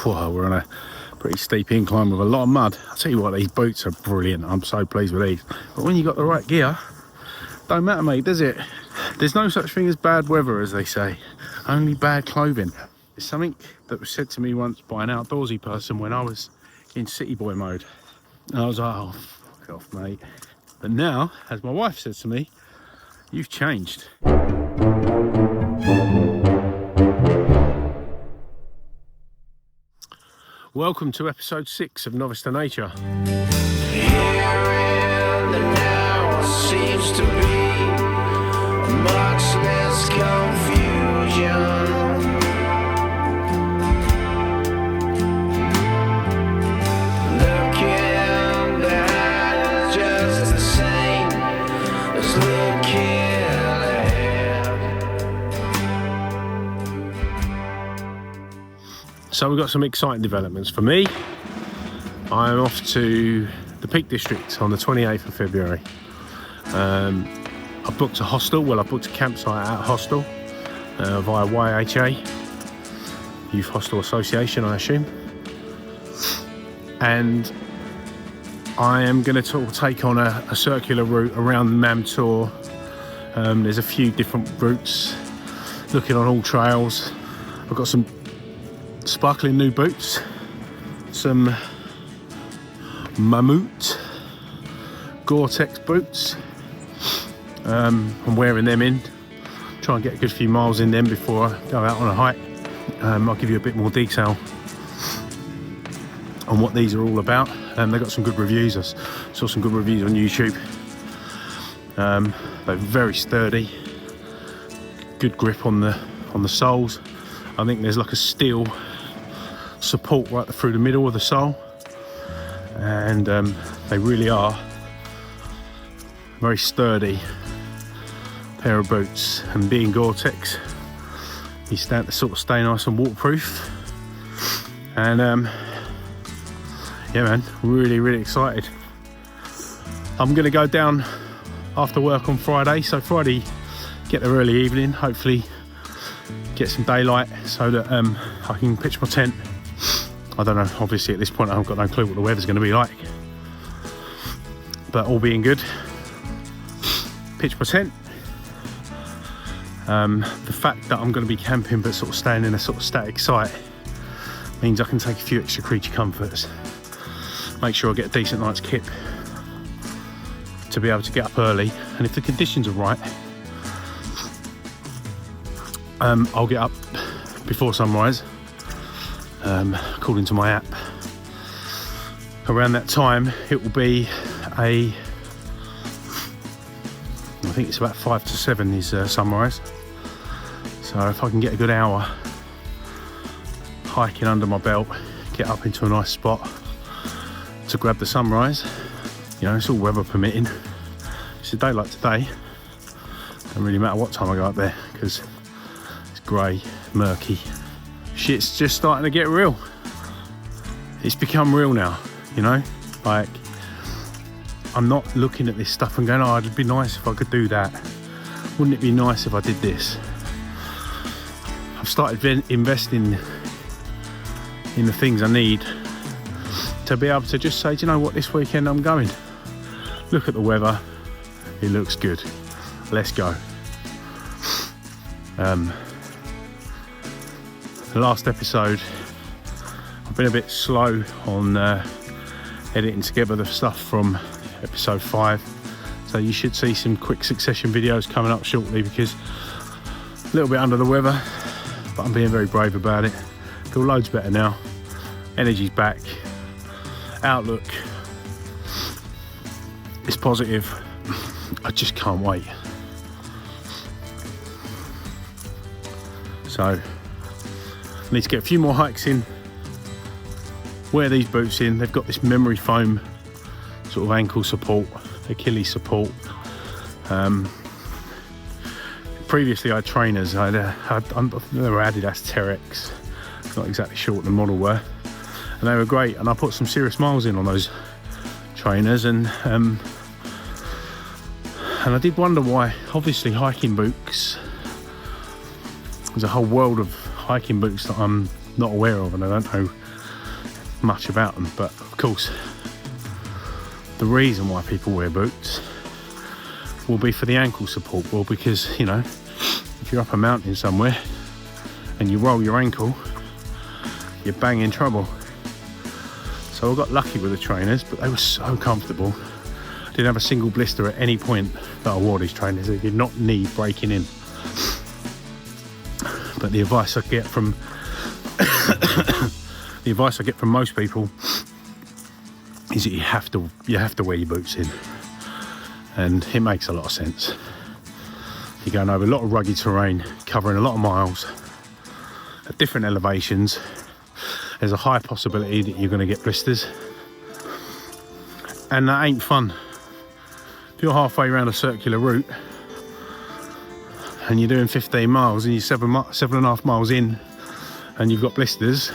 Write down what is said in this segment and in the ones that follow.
we're on a pretty steep incline with a lot of mud. I'll tell you what, these boots are brilliant. I'm so pleased with these. But when you got the right gear, don't matter, mate, does it? There's no such thing as bad weather, as they say. Only bad clothing. It's something that was said to me once by an outdoorsy person when I was in city boy mode. And I was like, oh, fuck off, mate. But now, as my wife says to me, you've changed. Welcome to episode 6 of Novice to Nature. Here in the now seems to be much less confusion. Looking behind is just the same as looking ahead. So we've got some exciting developments. For me, I'm off to the Peak District on the 28th of February. I've booked a hostel, well, I've booked a campsite at a hostel via YHA, Youth Hostel Association, I assume. And I am going to take on a circular route around the Mammut. There's a few different routes, looking on all trails. I've got some sparkling new boots, some Mammut Gore-Tex boots. I'm wearing them in, try and get a good few miles in them before I go out on a hike. I'll give you a bit more detail on what these are all about. They've got some good reviews. I saw some good reviews on YouTube. They're very sturdy, good grip on the soles. I think there's like a steel support right through the middle of the sole, and they really are very sturdy pair of boots. And being Gore-Tex, you stand to sort of stay nice and waterproof. And yeah, man, really excited. I'm gonna go down after work on Friday, so Friday get there early evening, hopefully get some daylight so that I can pitch my tent. I don't know, obviously at this point I've got no clue what the weather's going to be like, but all being good, pitch my tent. The fact that I'm going to be camping but sort of staying in a sort of static site means I can take a few extra creature comforts, make sure I get a decent night's kip to be able to get up early, and if the conditions are right, I'll get up before sunrise, according to my app. Around that time it will be I think it's about 5 to 7 is sunrise, so if I can get a good hour hiking under my belt, get up into a nice spot to grab the sunrise, you know, it's all weather permitting. It's a day like today, don't really matter what time I go up there because it's grey, murky. Shit's just starting to get real. It's become real now, you know, like I'm not looking at this stuff and going, oh, it'd be nice if I could do that. Wouldn't it be nice if I did this? I've started investing in the things I need to be able to just say, do you know what, this weekend I'm going. Look at the weather, it looks good, let's go. The last episode, I've been a bit slow on editing together the stuff from episode 5, so you should see some quick succession videos coming up shortly because a little bit under the weather, but I'm being very brave about it. Feel loads better now, energy's back, outlook is positive. I just can't wait. So I need to get a few more hikes in, wear these boots in. They've got this memory foam sort of ankle support, Achilles support. Previously I had trainers, they were Adidas Terex, not exactly sure what the model were, and they were great, and I put some serious miles in on those trainers, and I did wonder why. Obviously hiking boots, there's a whole world of hiking boots that I'm not aware of, and I don't know much about them. But of course, the reason why people wear boots will be for the ankle support. Well, because, you know, if you're up a mountain somewhere and you roll your ankle, you're bang in trouble. So I got lucky with the trainers, but they were so comfortable. I didn't have a single blister at any point that I wore these trainers. They did not need breaking in. But the advice I get from most people is that you have to wear your boots in, and it makes a lot of sense. You're going over a lot of rugged terrain, covering a lot of miles at different elevations. There's a high possibility that you're going to get blisters, and that ain't fun. If you're halfway around a circular route and you're doing 15 miles and you're 7.5 miles in and you've got blisters,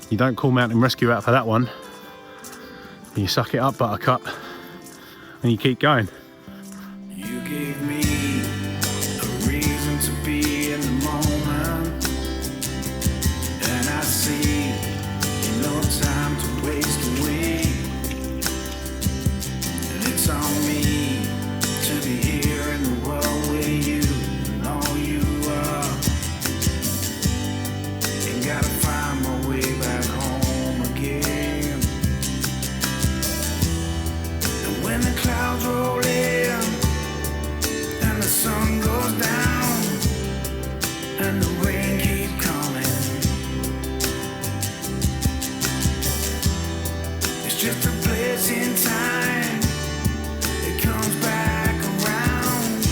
you don't call Mountain Rescue out for that one. You suck it up, buttercup, and you keep going. You gave me a reason to be in the moment, and I see no time to waste away. And it's on me to be here in the world where you know you are. And gotta find my way back home again. And when the clouds roll in and the sun goes down and the rain keeps coming, it's just a place in time. It comes back around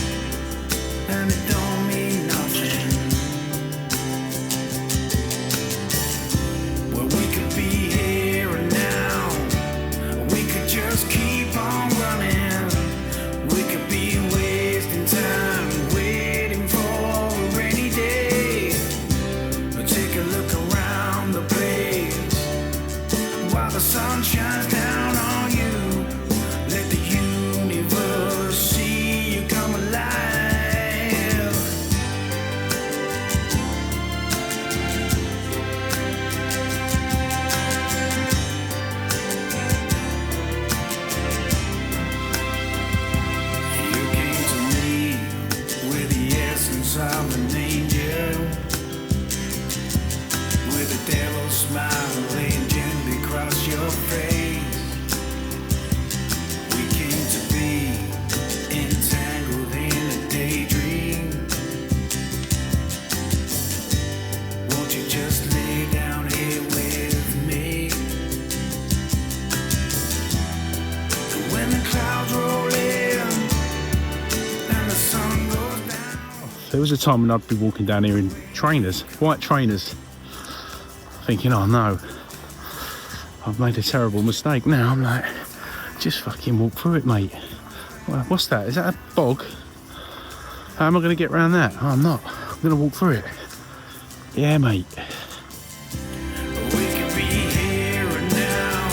and it don't mean nothing. Well, we could be here and now. We could just keep on running. We could be wasting time, waiting for a rainy day. But take a look around the place while the sun shines down on you. Let the universe see you come alive. You came to me with the essence of an angel, with a devil's smile laying gently across your face. We came to be entangled in a daydream. Won't you just lay down here with me? And when the clouds roll in and the sun goes down. There was a time when I'd be walking down here in trainers, white trainers, thinking, oh no, I've made a terrible mistake. Now I'm like, just fucking walk through it, mate. Well, what's that? Is that a bog? How am I going to get around that? Oh, I'm not. I'm going to walk through it. Yeah, mate. We could be here and now,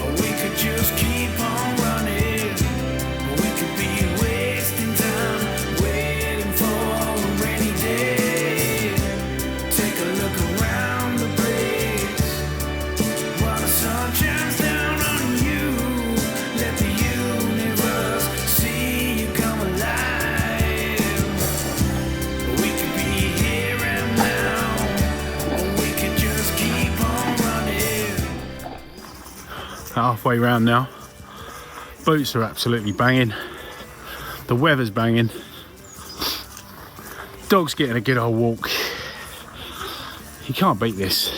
or we could just keep on running. We could be wasting time, waiting for a rainy day. Take a look around the place while the sun shines down on you. Let the universe see you come alive. We could be here and now, or we could just keep on running. Halfway round now. Boots are absolutely banging. The weather's banging. Dog's getting a good old walk. You can't beat this.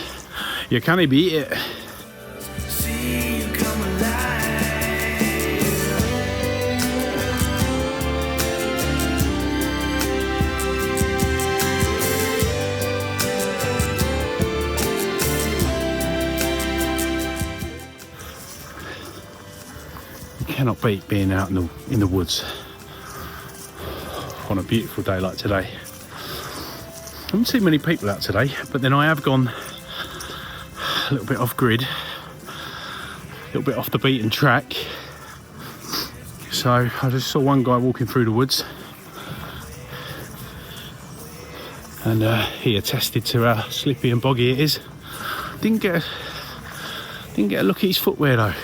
You can't beat it. See you come alive. You cannot beat being out in the woods on a beautiful day like today. I haven't seen many people out today, but then I have gone a little bit off grid, a little bit off the beaten track. So I just saw one guy walking through the woods. and he attested to how slippy and boggy it is. Didn't get a look at his footwear though.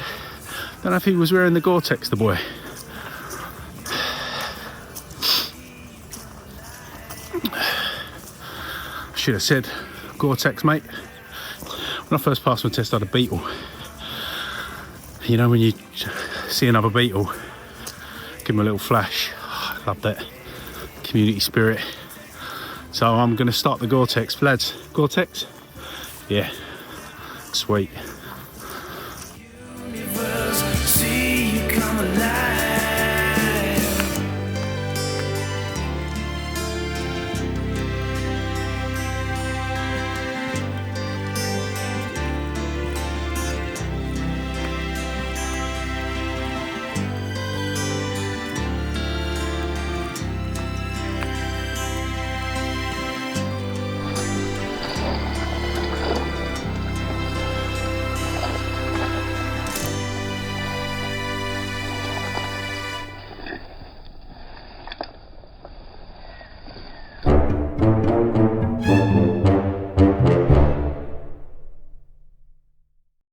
Don't know if he was wearing the Gore-Tex, the boy. Should have said Gore-Tex, mate. When I first passed my test, I had a beetle. You know when you see another beetle, give him a little flash. I love that community spirit. So I'm going to start the Gore-Tex. Lads, Gore-Tex? Yeah, sweet.